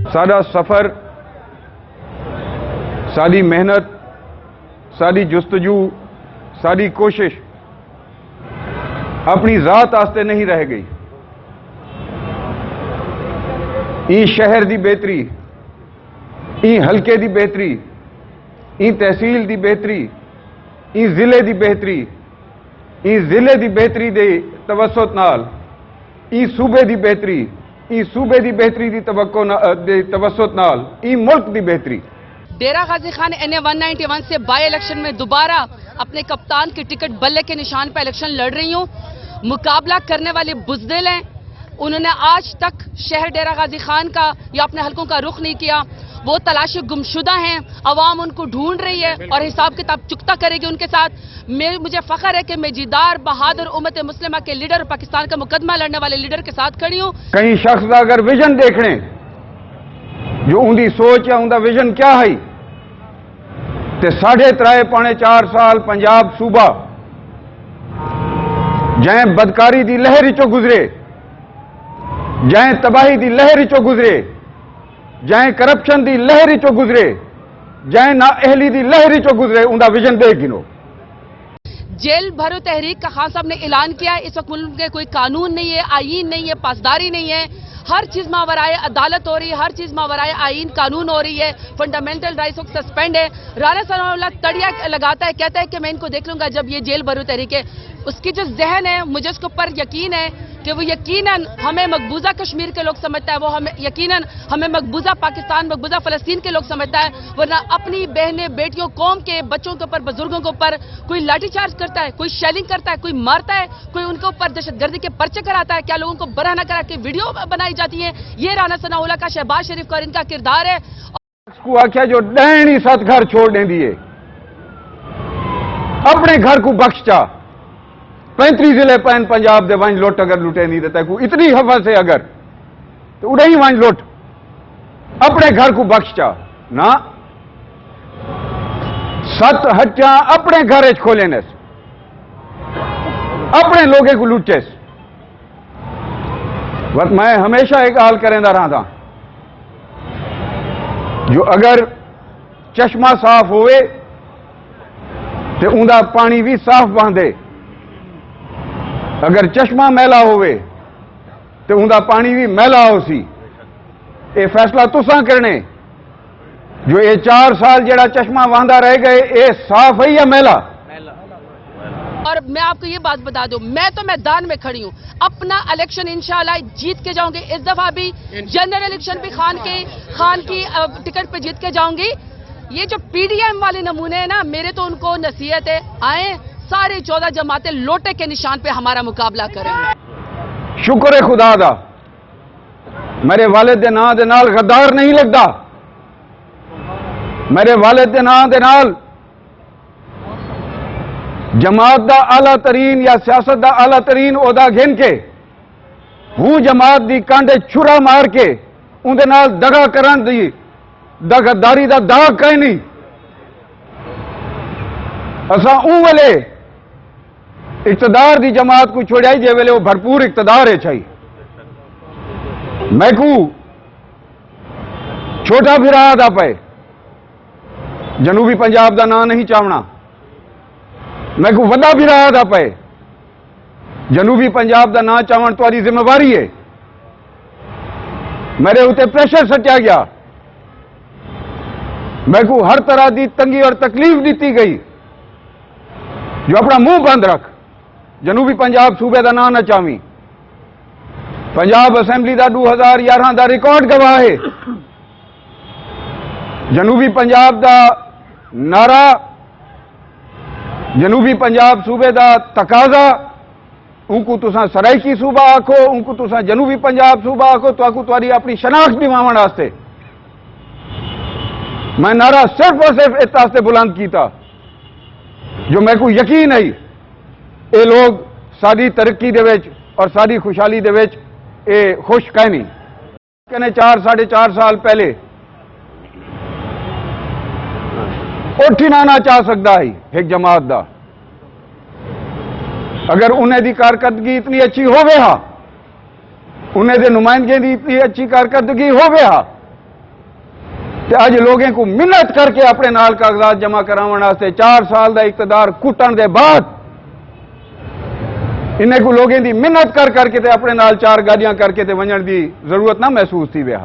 साडा सफर, साडी मेहनत, साडी जुस्तजू, साडी कोशिश अपनी जात आस्ते नहीं रह गई। ई शहर दी बेहतरी, ई हल्के दी बेहतरी, ई तहसील दी बेहतरी, ई जिले दी बेहतरी, ई जिले दी बेहतरी दे तवसुत नाल ई सूबे दी बेहतरी, ई सूबे दी बेहतरी दी तवसुत नाल ई मुल्क दी बेहतरी। डेरा गाजी खान NA 191 से बाई इलेक्शन में दोबारा अपने कप्तान की टिकट बल्ले के निशान पर इलेक्शन लड़ रही हूं। मुकाबला करने वाले बुज़दिल हैं। उन्होंने आज तक शहर डेरा गाजी खान का या अपने हलकों का रुख नहीं किया। वो तलाशी गुमशुदा हैं। अवाम उनको ढूंढ रही है और हिसाब किताब चुकता करेगी उनके साथ। मुझे फख्र है कि मैं जीदार बहादुर उम्मत मुस्लिमा के लीडर, पाकिस्तान का मुकदमा लड़ने वाले लीडर के साथ खड़ी हूं। कई शख्स का अगर विजन देखने जो उनकी सोच या उनका विजन क्या है, ते 3.5 पौने 4 साल पंजाब सूबा जैं बदकारी दी लहर चो गुजरे, जैं तबाही दी लहर चो गुजरे, जैं करप्शन दी लहर चो गुजरे, जैं नाअहली दी लहर चो गुजरे, उनका विजन देख गिनो। जेल भरो तहरीक का खान साहब ने ऐलान किया। इस वक्त मुल्क में कोई कानून नहीं है, आईन नहीं है, पासदारी नहीं है। हर चीज मावराए अदालत हो रही है, हर चीज मावराए आईन कानून हो रही है। फंडामेंटल राइट्स सस्पेंड है। राना सनाउल्लाह तड़िया लगाता है, कहता है कि मैं इनको देख लूंगा जब ये जेल भरो तहरीक है। उसकी जो जहन है, मुझे उसके ऊपर यकीन है कि वो यकीनन हमें मकबूजा कश्मीर के लोग समझता है, वो हमें यकीनन हमें मकबूजा पाकिस्तान, मकबूजा फलस्तीन के लोग समझता है। वरना अपनी बहनें, बेटियों, कौम के बच्चों के ऊपर, बुजुर्गों के ऊपर कोई लाठीचार्ज करता है, कोई शेलिंग करता है, कोई मारता है, कोई उनके ऊपर दहशतगर्दी के पर्चे कराता है, क्या लोगों को बरहना करा के वीडियो बनाई जाती है। ये राना सनाउल्लाह का, शहबाज शरीफ का और इनका किरदार है। को आख्या जो डैनी 7 घर छोड़ दें दिए, अपने घर को बख्श चा। 35 जिले पैन पंजाब दे वंज लुट अगर लुटे नहीं देता को इतनी हवा से अगर तो उड़े ही वंज लुट अपने घर को बख्श चा ना। 7 हट्टियां अपने घर खोले ने, अपने लोगे को लुटे। बस मैं हमेशा एक हाल करेंदा रहा था जो अगर चश्मा साफ होवे तो उनका पानी भी साफ बहांदे, अगर चश्मा मैला होवे तो उनका पानी भी मैला हो सी। ये फैसला तुसा करने जो ये 4 साल जेड़ा चश्मा वहांदा रह गए, ये साफ है या मैला। और मैं आपको ये बात बता दूं, मैं तो मैदान में खड़ी हूं। अपना इलेक्शन इंशाल्लाह जीत के जाऊंगी। इस दफा भी जनरल इलेक्शन भी खान की टिकट पे जीत के जाऊंगी। ये जो PDM वाले नमूने हैं ना, मेरे तो उनको नसीहत है, आए सारे 14 जमातें लोटे के निशान पे हमारा मुकाबला करें। शुक्र है खुदा दा, मेरे वालिद दे नां दे नाल गद्दार नहीं लगता। मेरे वालिद दे नां दे नाल जमात दा आला तरीन या सियासत दा आला तरीन ओदा घिन के हूं जमात दी कांडे छुरा मार के उनदे नाल दगा करन दी गद्दारी दा दाग कहीं नहीं। असा ऊ वेले इक्तदार दी जमात को छोड़ाई जे वेले वो भरपूर इक्तदार है छाई। मैं को छोटा फिरा दा पे जनूबी पंजाब दा नां नहीं चावना, मैं को वड्डा फिरा दा पे जनूबी पंजाब दा नां चावण तुम्हारी जिम्मेवारी है। मेरे उते प्रेशर सटिया गया, मैं को हर तरह की तंगी और तकलीफ दी गई जो अपना मुंह बंद रख, जनूबी पंजाब सूबे का नाम न चावी। पंजाब असैम्बली का 2011 का रिकॉर्ड गवाह है। जनूबी पंजाब का नारा, जनूबी पंजाब सूबे का तकाजा, उनको तुसा सराइकी सूबा आखो, उनको तुसा जनूबी पंजाब सूबा आखो, तो आखो तुम्हारी अपनी शनाख्त दिवावन वास्ते मैं नारा सिर्फ और सिर्फ इस वास्ते बुलंद किया जो मैं को यकीन है ये लोग सारी तरक्की दे विच और सारी खुशहाली दे विच ये खुश कह नहीं कहने 4-4.5 साल पहले उठ ही ना चाह सकता है एक जमात दा अगर उन्हें दी कारकर्दगी इतनी अच्छी हो गया, उन्हें दे नुमाइंदगी दी इतनी अच्छी कारकर्दगी हो गया तो आज लोगों को मिन्नत करके अपने नाल कागजात जमा कराने वास्ते 4 साल का इकतदार कुटन के बाद इन्हें को लोगों की मिन्नत कर करके ते अपने नाल 4 गाड़ियां करके ते वंजण की जरूरत ना महसूस थी विया।